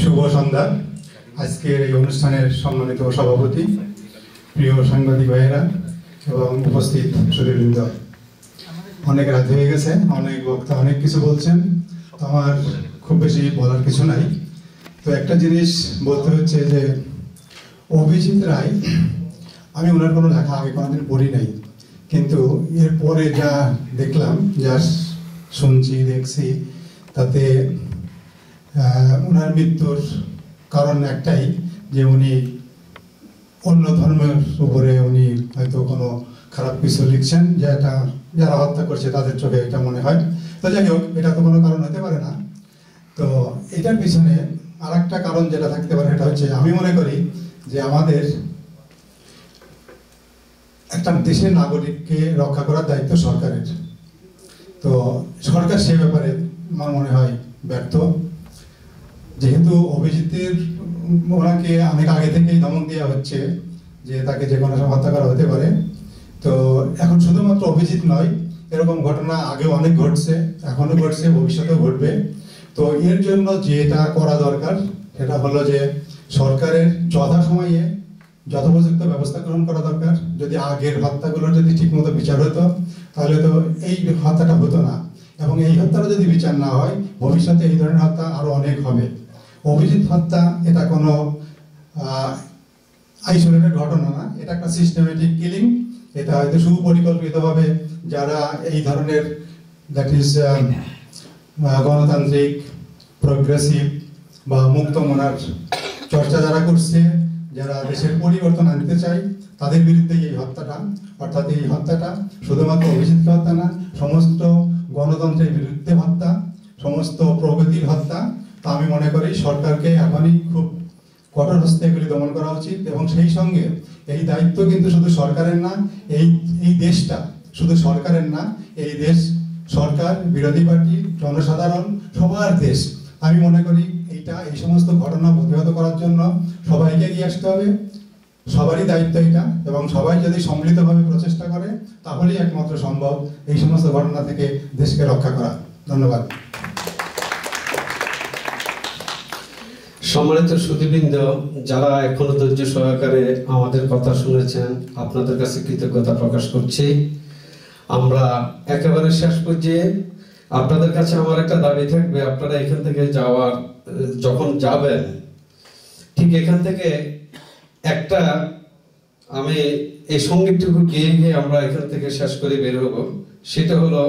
শুভ সন্ধ্যা। আজকের এই অনুষ্ঠানের সম্মানিত সভাপতি, প্রিয় সাংবাদিক ভাইয়েরা এবং উপস্থিত সুধীবৃন্দ, অনেক রাত হয়ে গেছে, অনেক বক্তা অনেক কিছু বলছেন, তো আমার খুব বেশি বলার কিছু নাই। তো একটা জিনিস বলতে হচ্ছে যে অভিজিৎ রায়, আমি ওনার কোনো লেখা আগে কোনোদিন পড়ি নাই, কিন্তু এরপরে যা দেখলাম, যা শুনছি দেখছি, তাতে ওনার মৃত্যুর কারণ একটাই যে উনি অন্য ধর্মের উপরে উনি হয়তো কোনো খারাপ কিছু লিখছেন, যেটা যারা হত্যা করছে তাদের চোখে এটা মনে হয়। তো যাই হোক, এটা তো কোনো কারণ হতে পারে না। তো এটার পিছনে আর একটা কারণ যেটা থাকতে পারে, এটা হচ্ছে আমি মনে করি যে আমাদের একটা দেশের নাগরিককে রক্ষা করার দায়িত্ব সরকারের। তো সরকার সে ব্যাপারে আমার মনে হয় ব্যর্থ। যেহেতু অভিজিতের ওনাকে অনেক আগে থেকেই ধমক দেওয়া হচ্ছে যে তাকে যে কোনো সময় হত্যা করা হতে পারে, তো এখন শুধুমাত্র অভিজিৎ নয়, এরকম ঘটনা আগেও অনেক ঘটছে, এখনো ঘটছে, ভবিষ্যতেও ঘটবে। তো এর জন্য যেটা করা দরকার সেটা হলো যে সরকারের যথাসময়ে যথোপযুক্ত ব্যবস্থা গ্রহণ করা দরকার। যদি আগের হত্যাগুলোর যদি ঠিকমতো বিচার হতো, তাহলে তো এই হত্যাটা হতো না, এবং এই হত্যাটা যদি বিচার না হয়, ভবিষ্যতে এই ধরনের হত্যা আরো অনেক হবে। অভিজিৎ হত্যা এটা কোনো আইসোলেটেড ঘটনা না, এটা একটা সিস্টেমেটিক কিলিং। এটা হয়তো সুপরিকল্পিতভাবে যারা এই ধরনের দ্যাট ইজ গণতান্ত্রিক, প্রোগ্রেসিভ বা মুক্ত মনার চর্চা যারা করছে, যারা দেশের পরিবর্তন আনতে চায়, তাদের বিরুদ্ধে এই হত্যাটা, অর্থাৎ এই হত্যাটা শুধুমাত্র অভিজিৎ হত্যা না, সমস্ত গণতন্ত্রের বিরুদ্ধে হত্যা, সমস্ত প্রগতির হত্যা। তা আমি মনে করি সরকারকে এখনই খুব কঠোর হস্তে এগুলি দমন করা উচিত। এবং সেই সঙ্গে এই দায়িত্ব কিন্তু শুধু সরকারের না, এই দেশটা শুধু সরকারের না, এই দেশ সরকার, বিরোধী পার্টি, জনসাধারণ, সবার দেশ। আমি মনে করি এই সমস্ত ঘটনা প্রতিহত করার জন্য সবাইকে এগিয়ে আসতে হবে, সবারই দায়িত্ব এটা, এবং সবাই যদি সম্মিলিতভাবে প্রচেষ্টা করে তাহলেই একমাত্র সম্ভব এই সমস্ত ঘটনা থেকে দেশকে রক্ষা করা। ধন্যবাদ। সম্মানিত সুধীবৃন্দ, যারা এখনো ধৈর্য সহকারে আমাদের কথা শুনেছেন, আপনাদের কাছে কৃতজ্ঞতা প্রকাশ করছি। আমরা একেবারে শেষ পর্যায়ে, আপনাদের কাছে আমার একটা দাবি থাকবে, আপনারা এখান থেকে যখন যাবেন, ঠিক এখান থেকে একটা আমি এই সঙ্গীতটুকু গিয়ে আমরা এখান থেকে শেষ করে বের হব। সেটা হলো,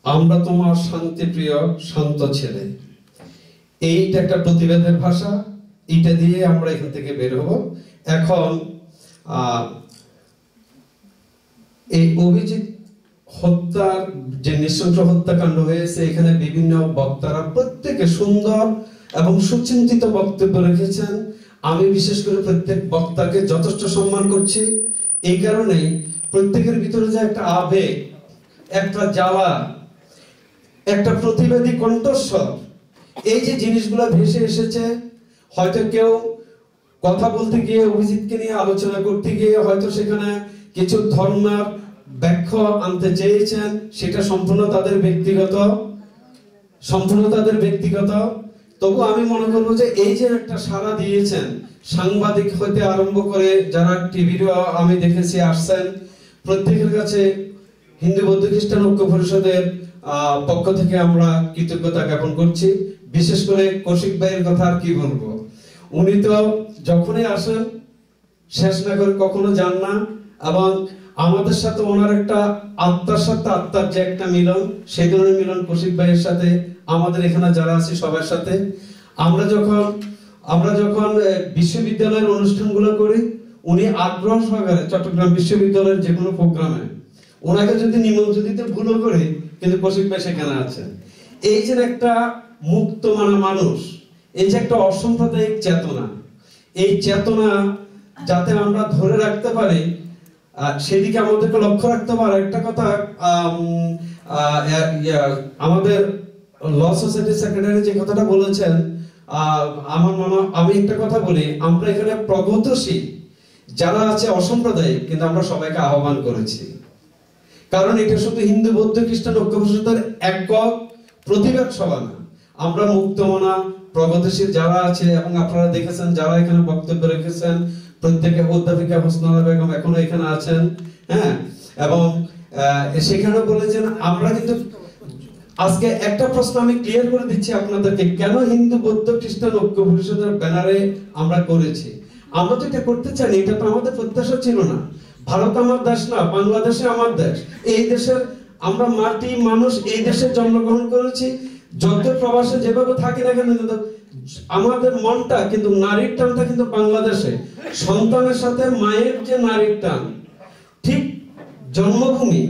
আমরা তোমার শান্তিপ্রিয় শান্ত ছেলে। এইটা একটা প্রতিবাদের ভাষা, এইটা দিয়ে আমরা এখান থেকে বের হব। এখন এই অভিজিৎ হত্যার যে নৃশংস হত্যাকাণ্ড হয়েছে, এখানে বিভিন্ন বক্তারা প্রত্যেকে সুন্দর এবং সুচিন্তিত বক্তব্য রেখেছেন। আমি বিশেষ করে প্রত্যেক বক্তাকে যথেষ্ট সম্মান করছি। এই কারণেই প্রত্যেকের ভিতরে যে একটা আবেগ, একটা জ্বালা, একটা প্রতিবাদী কণ্ঠস্বর, এই যে জিনিসগুলো ভেসে এসেছে, হয়তো কেউ কথা বলতে গিয়ে, অভিজিৎকে নিয়ে আলোচনা করতে গিয়ে হয়তো সেখানে কিছু ধর্মের ব্যাখ্যা আনতে চেয়েছেন, সেটা সম্পূর্ণ তাদের ব্যক্তিগত। তবু আমি মনে করবো যে এই যে একটা সাড়া দিয়েছেন, সাংবাদিক হতে আরম্ভ করে যারা টিভিরও আমি দেখেছি আসছেন, প্রত্যেকের কাছে হিন্দু বৌদ্ধ খ্রিস্টান ঐক্য পরিষদের পক্ষ থেকে আমরা কৃতজ্ঞতা জ্ঞাপন করছি। বিশেষ করে কৌশিক ভাইয়ের কথা আর কি বলবো, উনি তো যখনই আসেন শেষ না করে কখনো যান না, এবং আমাদের সাথে ওনার একটা আত্মার সাথে আত্মার যে একটা মিলন, সেই ধরনের মিলন কৌশিক ভাইয়ের সাথে আমাদের এখানে যারা আছি সবার সাথে। আমরা যখন বিশ্ববিদ্যালয়ের অনুষ্ঠানগুলো করি, উনি আগ্রহ সহকারে চট্টগ্রাম বিশ্ববিদ্যালয়ের যে কোনো প্রোগ্রামে ওনাকে যদি নিমন্ত্রণ দিতে ভুলও করে, কিন্তু কৌশিক ভাই সেখানে আছেন। এই যে একটা মুক্ত মানা মানুষ, এই যে একটা অসাম্প্রদায়িক চেতনা, এই চেতনা যাতে আমরা ধরে রাখতে পারি, সেদিকে আমাদেরকে লক্ষ্য রাখতে হবে। একটা কথা, আমাদের ল সোসাইটি সেক্রেটারি যে কথাটা বলেছেন, আমার মনে, আমি একটা কথা বলি, আমরা এখানে প্রগতিশীল যারা আছে অসাম্প্রদায়িক, কিন্তু আমরা সবাইকে আহ্বান করেছি। কারণ এটা শুধু হিন্দু বৌদ্ধ খ্রিস্টান ঐক্য পরিষদের একক প্রতিবাদ সভা না, আমরা মুক্তমনা প্রগতিশীল যারা আছে এবং আপনারা দেখেছেন যারা এখানে বক্তব্য রেখেছেন প্রত্যেকে অধ্যাপিকা হোসনারা বেগম এখনো এখানে আছেন, হ্যাঁ, এবং সেখানে বলেছেন আমরা কিন্তু আজকে একটা প্রশ্ন আমি ক্লিয়ার করে দিচ্ছি আপনাদেরকে, কেন হিন্দু বৌদ্ধ খ্রিস্টান ঐক্য পরিষদের ব্যানারে আমরা করেছি। আমরা তো এটা করতে চাই, এটা তো আমাদের প্রত্যাশা ছিল না। ভারত আমার দেশ না, বাংলাদেশে আমার দেশ, এই দেশের আমরা মাটি মানুষ, এই দেশে জন্মগ্রহণ করেছি। যত প্রবাসে যেভাবে থাকি না কেন আমাদের মনটা কিন্তু নারীর টানটা কিন্তু বাংলাদেশে। সন্তানের সাথে মায়ের যে নারীর টান, ঠিক জন্মভূমি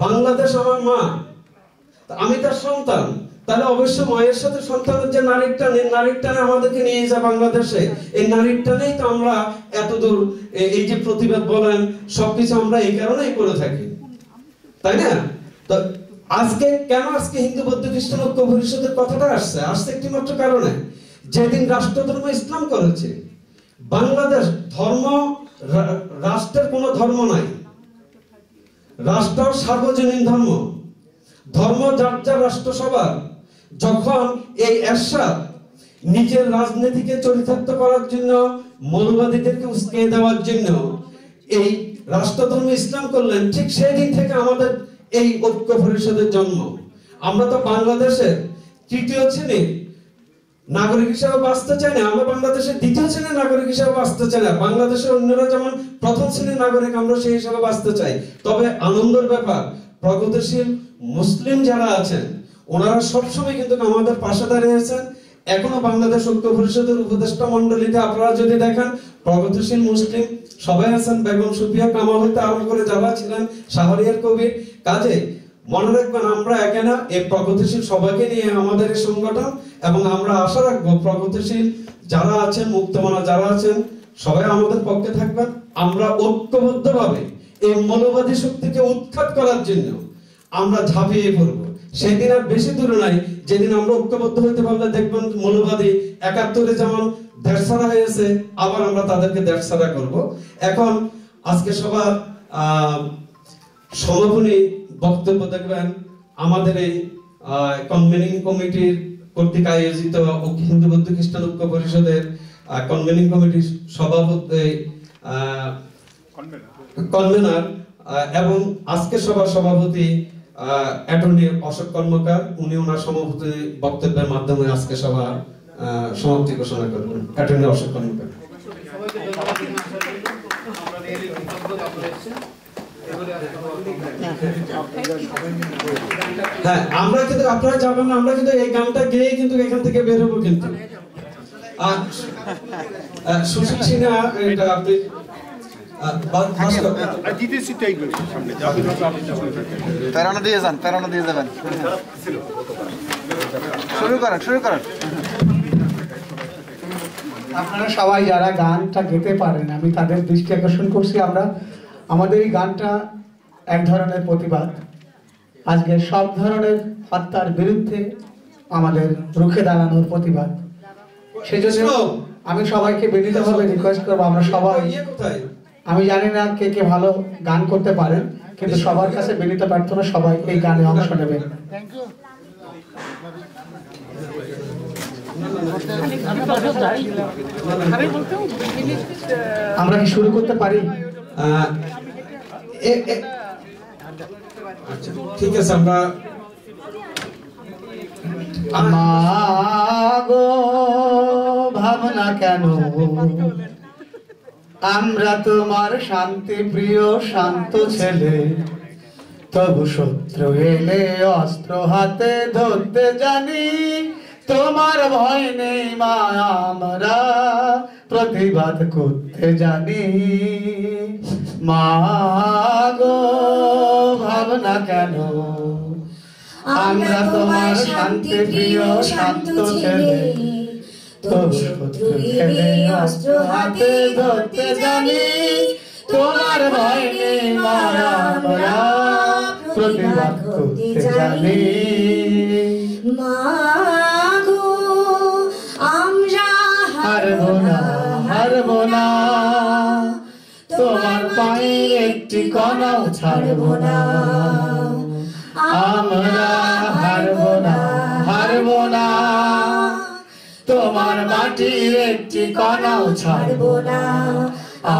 বাংলাদেশ আমার মা, আমি তার সন্তান, তাহলে অবশ্য মায়ের সাথে সন্তানের যে নারীর টান, এই নারীর টানে আমাদেরকে নিয়ে যায় বাংলাদেশে। এই নারীর টানেই তো আমরা এতদূর এই যে প্রতিবাদ বলেন সবকিছু আমরা এই কারণেই করে থাকি, তাই না? তো আজকে কেন আজকে হিন্দু বৌদ্ধ খ্রিস্টান ঐক্য পরিষদের কথাটা আসছে একটি মাত্র কারণে, যেদিন রাষ্ট্রধর্ম ইসলাম করেছে। বাংলাদেশ ধর্ম, রাষ্ট্রের কোনো ধর্ম নাই, রাষ্ট্র সার্বজনীন ধর্ম, ধর্ম যার যার রাষ্ট্র সবার। যখন এই এরশাদ নিজের রাজনীতিকে চরিতার্থ করার জন্য, মৌলবাদীদেরকে উস্কে দেওয়ার জন্য এই রাষ্ট্রধর্ম ইসলাম করলেন, ঠিক সেই দিন থেকে আমাদের এই ঐক্য পরিষদের জন্ম। আমরা তো বাংলাদেশের তৃতীয় শ্রেণীর নাগরিক হিসেবে বাঁচতে চাই না, আমরা বাংলাদেশের দ্বিতীয় শ্রেণীর নাগরিক হিসেবে বাঁচতে চাই না। বাংলাদেশের অন্যরা যেমন প্রথম শ্রেণীর নাগরিক, আমরা সেই হিসাবে বাঁচতে চাই। তবে আনন্দের ব্যাপার, প্রগতিশীল মুসলিম যারা আছেন ওনারা সবসময় কিন্তু আমাদের পাশে দাঁড়িয়েছেন। এখনো বাংলাদেশ ঐক্য পরিষদের উপদেষ্টা মন্ডলীতে আপনারা যদি দেখেন, প্রগতিশীল মুসলিম সবাই আছেন, বেগম সুফিয়া কামাল হতে আরম্ভ করে যারা ছিলেন, শাহরিয়ার কবির। কাজে মনে রাখবেন, আমরা একে না, এই প্রগতিশীল সবাইকে নিয়ে আমাদের এই সংগঠন, এবং আমরা আশা রাখবো প্রগতিশীল যারা আছেন, মুক্তমনা যারা আছেন, সবাই আমাদের পক্ষে থাকবেন। আমরা ঐক্যবদ্ধভাবে এই মৌলবাদী শক্তিকে উৎখাত করার জন্য আমরা ঝাঁপিয়ে পড়বো। সেদিন আর বেশি দূরে নাই, যেদিন আমরা ঐক্যবদ্ধ হতে পারলে দেখবেন মৌলবাদী ৭১ যেমন দেড়ছাড়া হয়েছে, আবার আমরা তাদেরকে দেড়ছাড়া করব। এখন আজকে সবার সমাপনী বক্তব্য দেখবেন আমাদের এই কনভেনিং কমিটির কর্তৃক আয়োজিত হিন্দু বৌদ্ধ খ্রিস্টান ঐক্য পরিষদের কনভেনিং কমিটির সভাপতি কনভেনার এবং আজকে সভার সভাপতি অ্যাটর্নি অশোক কর্মকার, উনি ওনার সভাপতি বক্তব্যের মাধ্যমে আজকে সভা সমাপ্তি ঘোষণা করবেন। অ্যাটর্নি অশোক কর্মকার। হ্যাঁ, আমরা কিন্তু, আপনারা যাবেন না, আমরা কিন্তু এই গানটা গেয়ে কিন্তু এখান থেকে বের হবো। কিন্তু সুশীল সিনহা, এটা আপনি প্রেরণা দিয়ে যাবেন। শুরু করেন। আপনারা সবাই যারা গানটা গেতে পারেন, আমি তাদের দৃষ্টি আকর্ষণ করছি। আমাদের এই গানটা এক ধরনের প্রতিবাদ, আজকে সব ধরনের হত্যার বিরুদ্ধে আমাদের রুখে দাঁড়ানোর প্রতিবাদ। সেজন্য আমি সবাইকে বিনীতভাবে রিকোয়েস্ট করবো, আমরা সবাই, আমি জানি না কে কে ভালো গান করতে পারেন, কিন্তু সবার কাছে বিনীত প্রার্থনা সবাই এই গানে অংশ নেবেন। আমরা কি শুরু করতে পারি? ঠিক আছে, আমরা মাগো ভাবনা কেন, আমরা তোমার শান্তি প্রিয় শান্ত ছেলে, তবু শত্রু এলে অস্ত্র হাতে ধরতে জানি, তোমার ভয় নেই মা, আমরা প্রতিবাদ করতে জানি। মাগো ভাবনা কেন, আমরা তোমার শান্তি প্রিয় শান্ত ছেলে, তবু শত্রু এলে অস্ত্র হাতে ধরতে জানি, তোমার ভয় নেই মা, আমরা প্রতিবাদ করতে জানি। মাগো আমরা হারব না, তোমার পায়ের একটি কণাও ছাড়ব না, আমরা হারব না। তোমার মাটির একটি কণাও ছাড়বো না।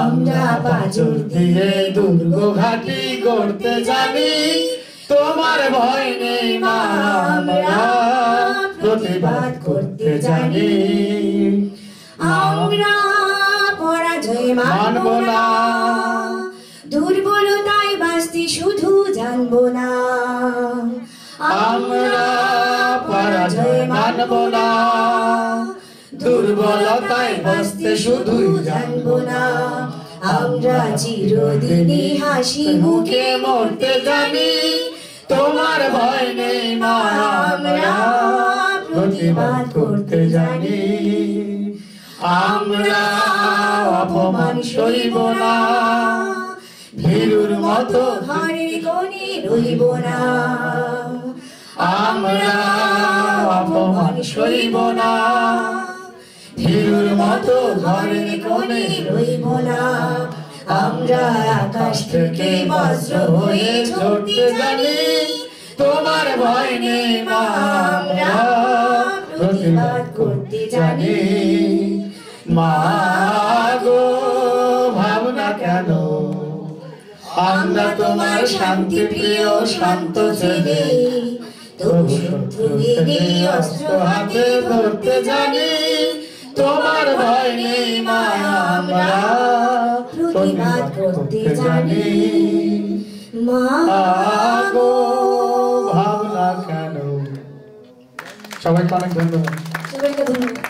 আমরা পাঁজর দিয়ে দুর্গ ঘাটি করতে জানি, তোমার ভয় নেই মা, আমরা প্রতিবাদ করতে জানি। আমরা পরাজয় মানব না, দুর্বলতায় বাঁচতে শুধু জানবো না। আমরা পরাজয় মানব না, দুর্বলতায় বাঁচতে শুধু জানবো না। আমরা চিরদিনই হাসি মুখে মরতে জানি, তোমার ভয় নেই মা, আমরা প্রতিবাদ করতে জানি। আমরা অপমান সইব না, ভীরুর মতো ঘরের কোণে রইব না। আমরা অপমান সইব না, ভীরুর মতো ঘরের কোণে রইব না। আমরা আকাশ থেকে বজ্র হয়ে ঝরতে জানি, তোমার ভয় নেই মা, আমরা প্রতিবাদ করতে জানি। মা গো ভাবনা কেন, আমরা তোমার শান্তি প্রিয় শান্ত ছেলে, তবু শত্রু এলে অস্ত্র হাতে ধরতে জানি, তোমার ভয় নেই মা, আমরা প্রতিবাদ করতে জানি। মা গো ভাবনা কেন। সবাইকে অনেক ধন্যবাদ। সবাইকে ধন্যবাদ।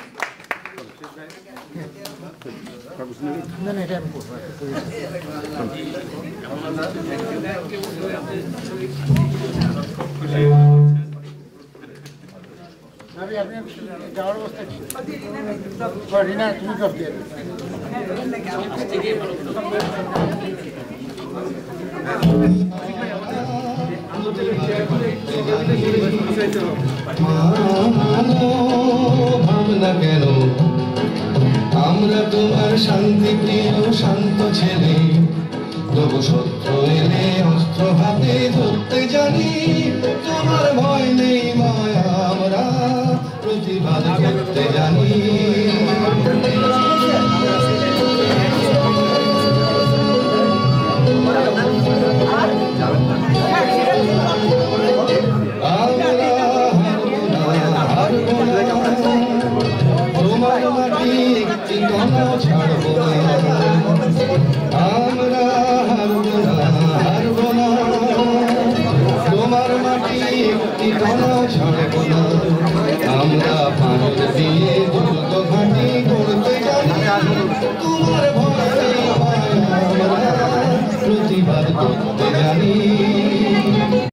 ভাবনা কেন, আমরা তোমার শান্তি প্রিয় শান্ত ছেলে, তবু শত্রু এলে অস্ত্র হাতে ধরতে জানি, তোমার ভয় নেই মায়া, আমরা প্রতিবাদ করতে জানি। তোমার মাটি একটি কণাও ছাড়বো না, আমরা হারবো না, হারবো না। তোমার মাটি একটি কণাও ছাড়বো না, আমরা পাঁজর দিয়ে দুর্গ ঘাটি করতে জানি, তোমার ভয় নেই মায়া, আমরা প্রতিবাদ করতে